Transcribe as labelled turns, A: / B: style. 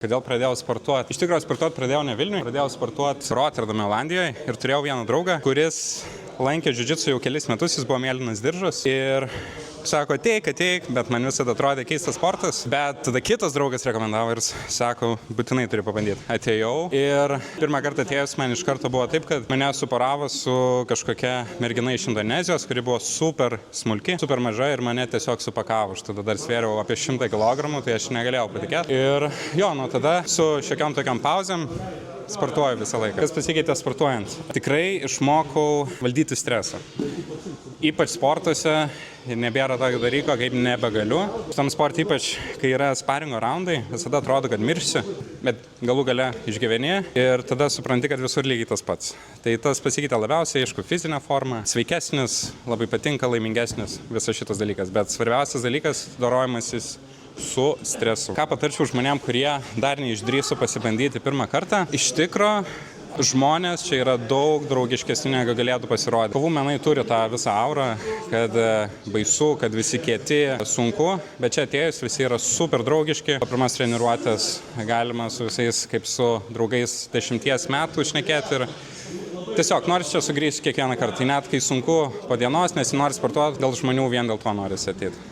A: Kodėl pradėjau sportuoti? Iš tikrųjų, sportuoti pradėjau ne Vilniuje, pradėjau sportuoti Rotterdame, Olandijoje ir turėjau vieną draugą, kuris lankė jiu-jitsu jau kelis metus, jis buvo mėlynas diržas ir sako, ateik, bet man visada atrodė keistas sportas, bet tada kitas draugas rekomendavo ir sako, būtinai turi pabandyti. Atėjau ir pirmą kartą atėjus man iš karto buvo taip, kad mane suparavo su kažkokia mergina iš Indonezijos, kuri buvo super smulki, super maža ir mane tiesiog supakavo. Aš tada dar svėriau apie 100 kg, tai aš negalėjau patikėti. Ir jo, nuo tada su šiokiam tokiam pauzėm sportuoju visą laiką. Kas pasikeitė sportuojant? Tikrai išmokau valdyti stresą. Ypač sportuose nebėra tokio dalyko, kaip nebegaliu. Tam sportui ypač, kai yra sparingo raundai, visada atrodo, kad miršsi, bet galų gale išgyveni ir tada supranti, kad visur lygiai tas pats. Tai tas pasikeitė labiausiai, aišku, fizinė forma, sveikesnis, labai patinka, laimingesnis visas šitas dalykas, bet svarbiausias dalykas – dorojimasis su stresu. Ką patarčiau žmonėm, kurie dar neišdrįso pasibandyti pirmą kartą? Iš tikro, žmonės čia yra daug draugiškesni, negu galėtų pasirodyti. Kovų menai turi tą visą aurą, kad baisu, kad visi kieti, sunku, bet čia atėjus visi yra super draugiški. Pirmas treniruotės galima su visais kaip su draugais 10 metų šnekėti ir tiesiog noris čia sugrįžti kiekvieną kartą. Net kai sunku po dienos, nesinori sportuoti, dėl žmonių vien dėl to norisi ateiti.